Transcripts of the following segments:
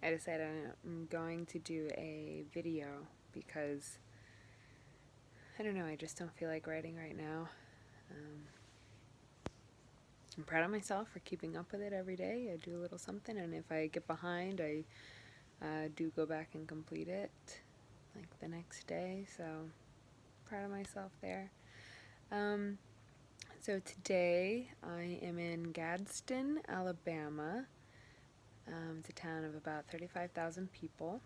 I decided I'm going to do a video because I don't know, I just don't feel like writing right now. Um, I'm proud of myself for keeping up with it every day. I do a little something, and if I get behind, I do go back and complete it like the next day. So, proud of myself there. Um, so, today I am in Gadsden, Alabama. It's a town of about 35,000 people,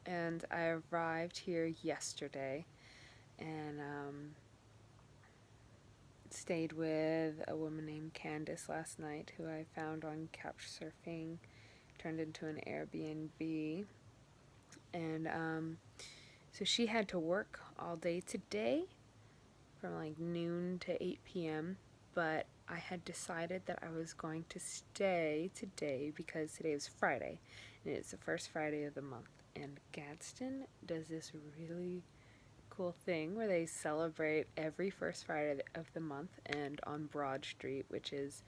and I arrived here yesterday and stayed with a woman named Candace last night who I found on Couchsurfing, turned into an Airbnb. And so she had to work all day today from like noon to 8 p.m. But I had decided that I was going to stay today because today is Friday and it's the first Friday of the month. And Gadsden does this really cool thing where they celebrate every first Friday of the month, and on Broad Street, which is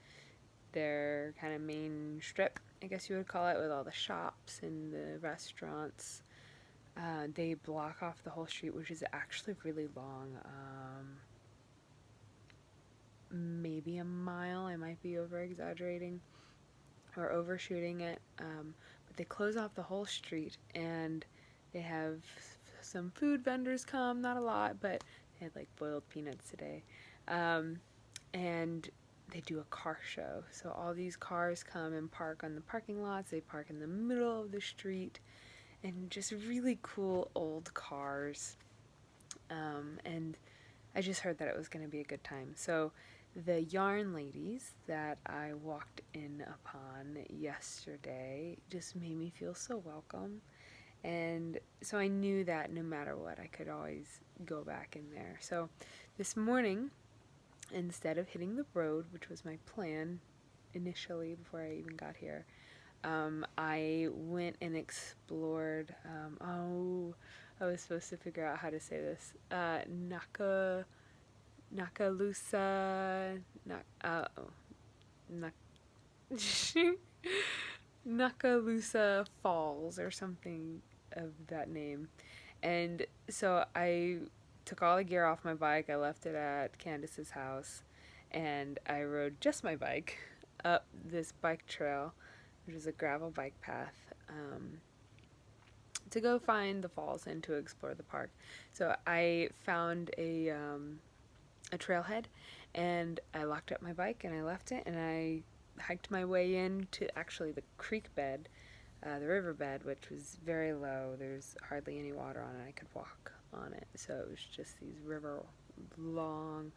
their kind of main strip, I guess you would call it, with all the shops and the restaurants. They block off the whole street, which is actually really long. Maybe a mile. I might be over exaggerating or overshooting it. But they close off the whole street, and they have some food vendors come, not a lot, but they had like boiled peanuts today. Um, and they do a car show. So all these cars come and park on the parking lots. They park in the middle of the street, and just really cool old cars. And I just heard that it was going to be a good time. So the yarn ladies that I walked in upon yesterday just made me feel so welcome. And so I knew that no matter what, I could always go back in there. So this morning, instead of hitting the road, which was my plan initially before I even got here, I went and explored. I was supposed to figure out how to say this. Nakalusa, Nak, Nakalusa Falls or something of that name. And so I took all the gear off my bike. I left it at Candace's house, and I rode just my bike up this bike trail, which is a gravel bike path, to go find the falls and to explore the park. So I found a trailhead, and I locked up my bike and I left it, and I hiked my way in to actually the creek bed, the river bed, which was very low. There's hardly any water on it. I could walk on it, so it was just these long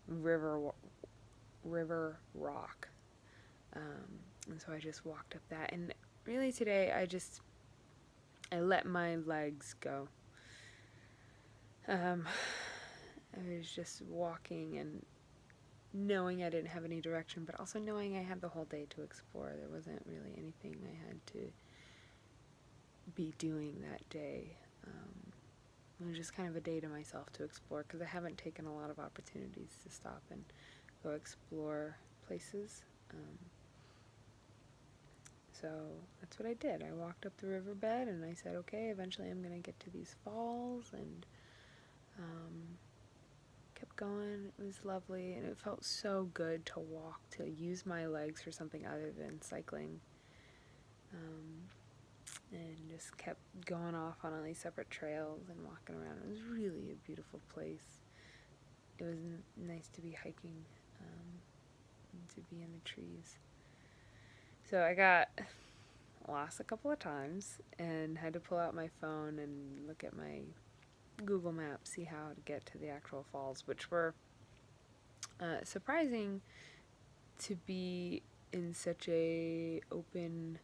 river river rock, and so I just walked up that. And really today, I let my legs go. I was just walking and knowing I didn't have any direction, but also knowing I had the whole day to explore. There wasn't really anything I had to be doing that day. It was just kind of a day to myself to explore because I haven't taken a lot of opportunities to stop and go explore places. So that's what I did. I walked up the riverbed and I said, okay, eventually I'm going to get to these falls, and kept going. It was lovely, and it felt so good to walk, to use my legs for something other than cycling. And just kept going off on all these separate trails and walking around. It was really a beautiful place. It was nice to be hiking, and to be in the trees. So I got lost a couple of times and had to pull out my phone and look at my Google Maps, see how to get to the actual falls, which were surprising to be in such a open,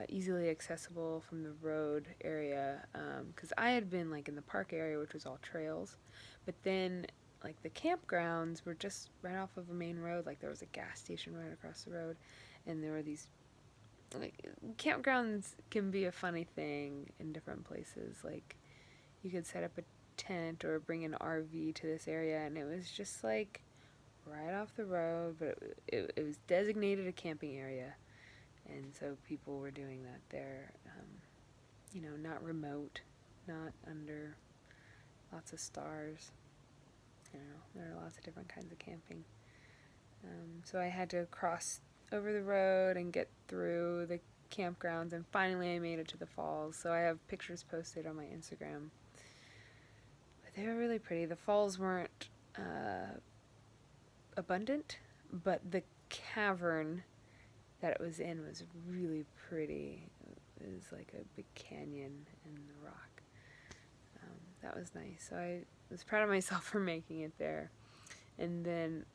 easily accessible from the road area, because I had been like in the park area, which was all trails, but then like the campgrounds were just right off of a main road. Like there was a gas station right across the road, and there were these, like, campgrounds can be a funny thing in different places. Like you could set up a tent or bring an RV to this area, and it was just like right off the road, but it was designated a camping area. And so people were doing that there, not remote, not under lots of stars. There are lots of different kinds of camping. So I had to cross over the road and get through the campgrounds, and finally I made it to the falls. So I have pictures posted on my Instagram. But they were really pretty. The falls weren't abundant, but the cavern that it was in was really pretty. It was like a big canyon in the rock. That was nice. So I was proud of myself for making it there. And then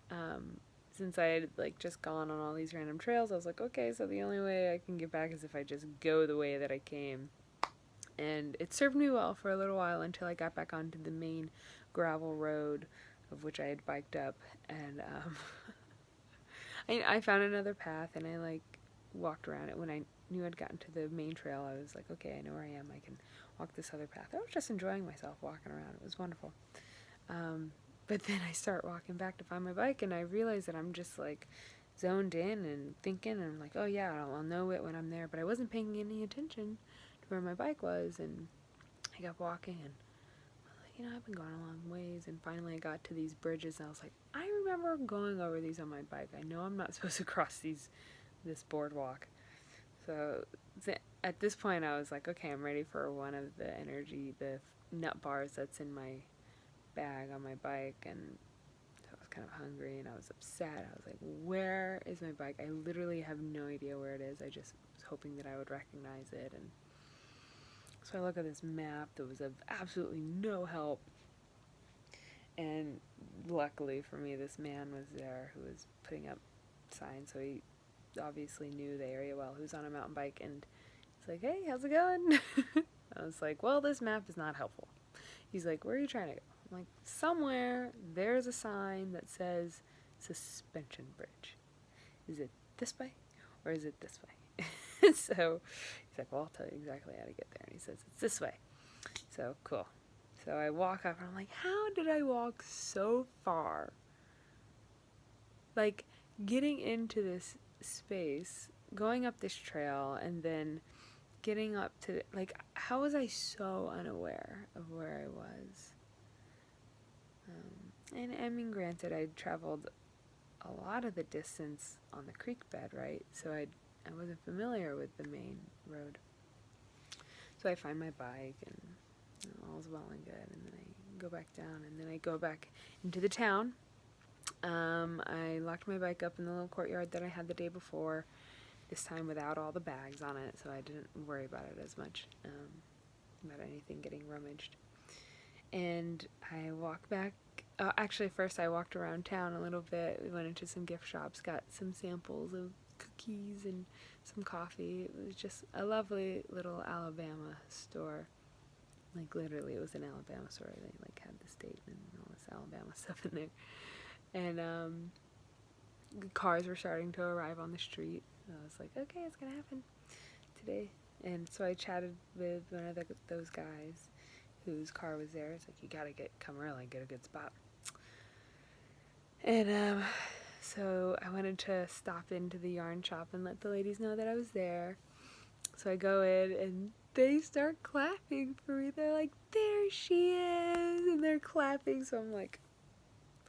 since I had just gone on all these random trails, I was like, okay, so the only way I can get back is if I just go the way that I came. And it served me well for a little while until I got back onto the main gravel road of which I had biked up. And I found another path, and I walked around it. When I knew I'd gotten to the main trail, I was like, okay, I know where I am. I can walk this other path. I was just enjoying myself walking around. It was wonderful. But then I start walking back to find my bike, and I realize that I'm just zoned in and thinking, and I'm like, oh yeah, I'll know it when I'm there. But I wasn't paying any attention to where my bike was, and I kept walking, and I've been going a long ways, and finally I got to these bridges, and I was like, I remember going over these on my bike. I know I'm not supposed to cross this boardwalk. So at this point, I was like, okay, I'm ready for one of the nut bars that's in my bag on my bike, and so I was kind of hungry, and I was upset. I was like, where is my bike? I literally have no idea where it is. I just was hoping that I would recognize it, and so I look at this map that was of absolutely no help, and luckily for me, this man was there who was putting up signs, so he obviously knew the area well, who's on a mountain bike, and he's like, hey, how's it going? I was like, well, this map is not helpful. He's like, where are you trying to go? I'm like, somewhere there's a sign that says suspension bridge. Is it this way or is it this way? So he's like, well, I'll tell you exactly how to get there. And he says, it's this way. So cool. So I walk up, and I'm like, how did I walk so far? Getting into this space, going up this trail, and then getting up to, how was I so unaware of where I was? And I mean, granted, I'd traveled a lot of the distance on the creek bed, right? So I wasn't familiar with the main road. So I find my bike, and all's well and good, and then I go back down, and then I go back into the town. I locked my bike up in the little courtyard that I had the day before, this time without all the bags on it, so I didn't worry about it as much, about anything getting rummaged. And I walked back. Actually, first I walked around town a little bit. We went into some gift shops, got some samples of cookies and some coffee. It was just a lovely little Alabama store. Literally, it was an Alabama store. They had the state and all this Alabama stuff in there. And cars were starting to arrive on the street. I was like, okay, it's gonna happen today. And so I chatted with one of those guys whose car was there. It's like, you gotta come early and get a good spot. And so I wanted to stop into the yarn shop and let the ladies know that I was there. So I go in, and they start clapping for me. They're like, there she is, and they're clapping. So I'm like,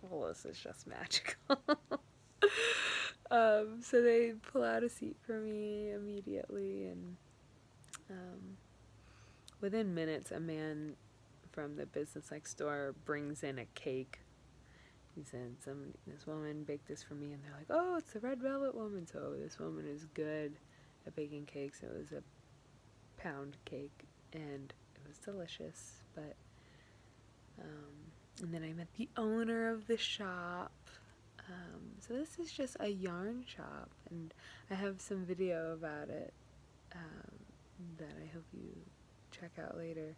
well, this is just magical. So they pull out a seat for me immediately, and within minutes, a man from the business next door brings in a cake. He said, this woman baked this for me, and they're like, oh, it's the Red Velvet Woman. So this woman is good at baking cakes. It was a pound cake, and it was delicious. But and then I met the owner of the shop. So this is just a yarn shop, and I have some video about it that I hope you check out later.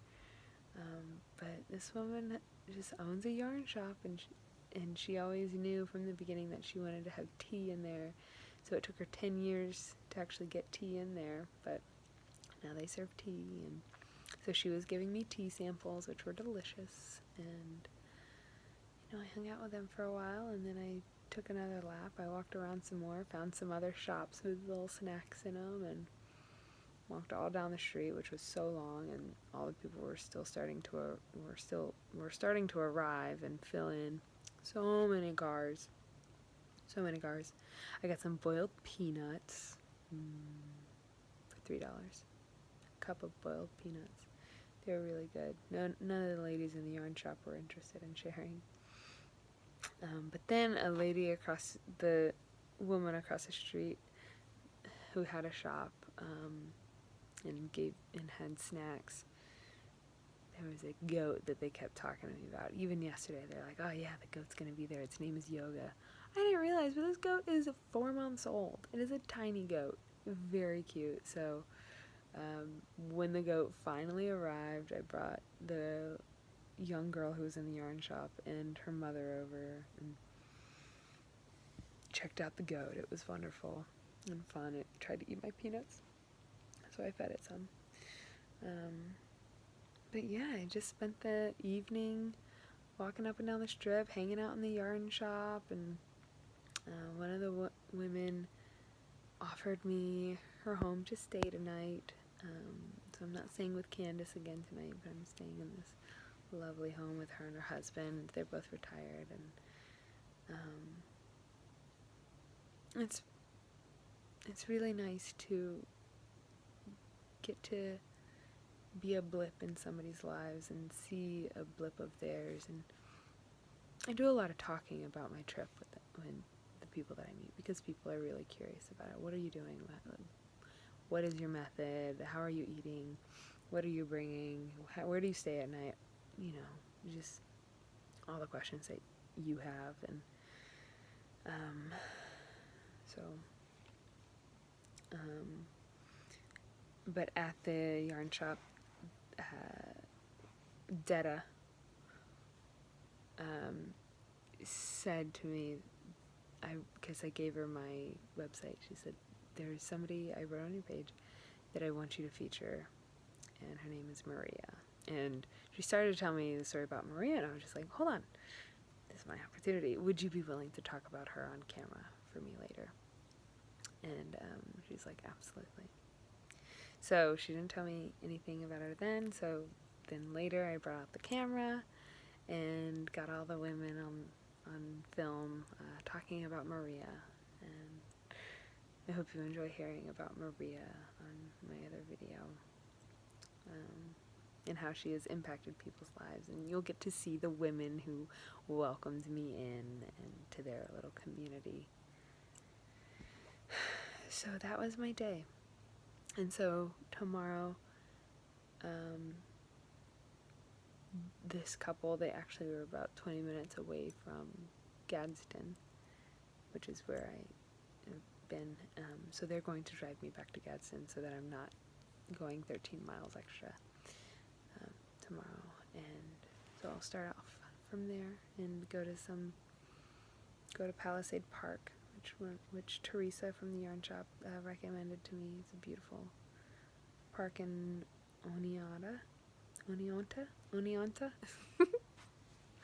But this woman just owns a yarn shop, and she always knew from the beginning that she wanted to have tea in there. So it took her 10 years to actually get tea in there, but now they serve tea. And so she was giving me tea samples, which were delicious, and I hung out with them for a while, and then I took another lap. I walked around some more, found some other shops with little snacks in them, and walked all down the street, which was so long, and all the people were still starting to arrive and fill in. So many cars. So many cars. I got some boiled peanuts for $3. A cup of boiled peanuts. They were really good. None of the ladies in the yarn shop were interested in sharing. But then the woman across the street who had a shop and had snacks. There was a goat that they kept talking to me about. Even yesterday, they're like, "Oh yeah, the goat's gonna be there. Its name is Yoga." I didn't realize, but this goat is 4 months old. It is a tiny goat, very cute. So when the goat finally arrived, I brought the young girl who was in the yarn shop and her mother over and checked out the goat. It was wonderful and fun. It tried to eat my peanuts, so I fed it some. But yeah, I just spent the evening walking up and down the strip, hanging out in the yarn shop, and one of the women offered me her home to stay tonight. So I'm not staying with Candace again tonight, but I'm staying in this lovely home with her and her husband. They're both retired, and it's really nice to get to be a blip in somebody's lives and see a blip of theirs. And I do a lot of talking about my trip with the people that I meet, because people are really curious about it. What are you doing? What is your method? How are you eating? What are you bringing? Where do you stay at night? You know, just all the questions that you have. And but at the yarn shop, Detta said to me, because I gave her my website, she said, "There's somebody I wrote on your page that I want you to feature, and her name is Maria." And she started to tell me the story about Maria, and I was just like, hold on, this is my opportunity. Would you be willing to talk about her on camera for me later? And she's like, absolutely. So she didn't tell me anything about her then, so then later I brought out the camera and got all the women on film talking about Maria. And I hope you enjoy hearing about Maria on my other video, and how she has impacted people's lives. And you'll get to see the women who welcomed me in and to their little community. So that was my day. And so tomorrow, this couple, they actually were about 20 minutes away from Gadsden, which is where I have been. So they're going to drive me back to Gadsden so that I'm not going 13 miles extra tomorrow. And so I'll start off from there and go to Palisade Park, which Teresa from the yarn shop recommended to me. It's a beautiful park in Oneonta,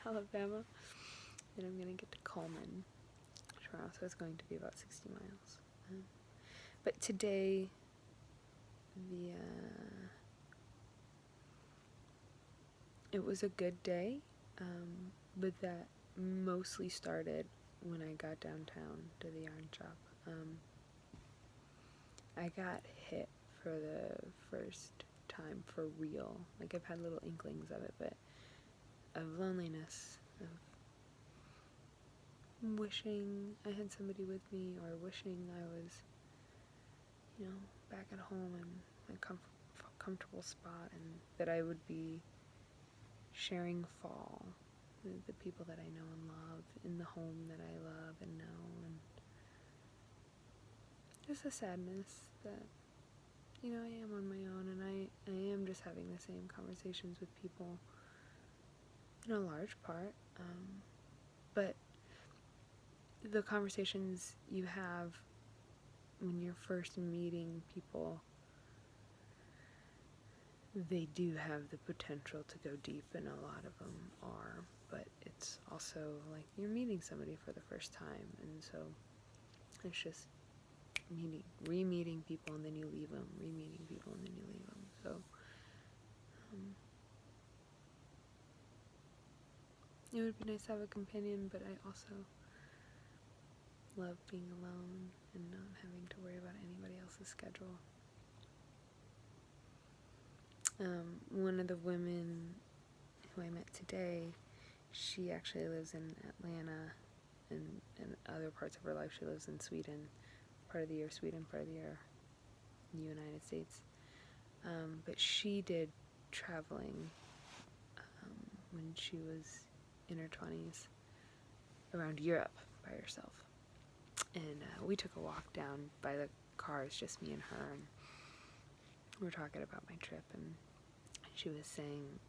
Alabama. And I'm going to get to Coleman tomorrow, so it's going to be about 60 miles. But today, it was a good day, but that mostly started when I got downtown to the yarn shop. I got hit for the first time for real. Like, I've had little inklings of it, but of loneliness, of wishing I had somebody with me, or wishing I was, back at home in my comfortable spot, and that I would be sharing fall with the people that I know and love, in the home that I love and know, and just a sadness that, I am on my own, and I am just having the same conversations with people in a large part, but the conversations you have when you're first meeting people, they do have the potential to go deep, and a lot of them are. but it's also like you're meeting somebody for the first time, and so it's just re-meeting people, and then you leave them, re-meeting people, and then you leave them. So it would be nice to have a companion, but I also love being alone and not having to worry about anybody else's schedule. One of the women who I met today, she actually lives in Atlanta, and in other parts of her life she lives in Sweden. Part of the year Sweden, part of the year United States. But she did traveling when she was in her 20s around Europe by herself. And we took a walk down by the cars, just me and her, and we were talking about my trip, and she was saying,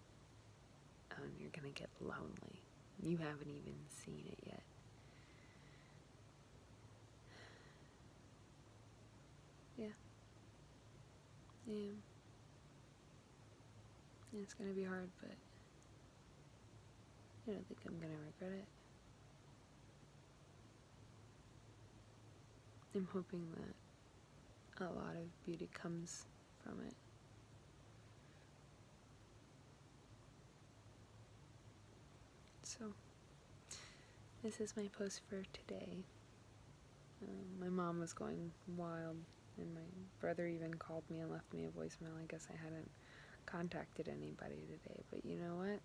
you're gonna get lonely. You haven't even seen it yet. Yeah. It's gonna be hard, but I don't think I'm gonna regret it. I'm hoping that a lot of beauty comes from it. So, this is my post for today. My mom was going wild, and my brother even called me and left me a voicemail. I guess I hadn't contacted anybody today, but you know what?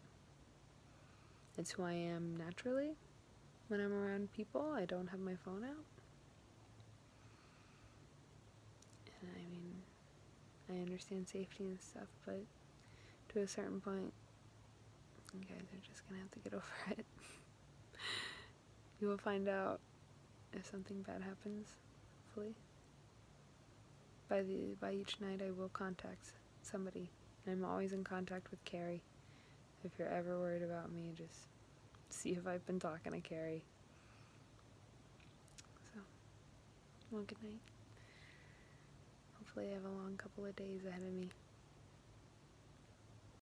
It's who I am naturally. When I'm around people, I don't have my phone out. And I mean, I understand safety and stuff, but to a certain point, you guys are just gonna have to get over it. You will find out if something bad happens, hopefully. By each night I will contact somebody. I'm always in contact with Carrie. If you're ever worried about me, just see if I've been talking to Carrie. So, well, good night. Hopefully I have a long couple of days ahead of me.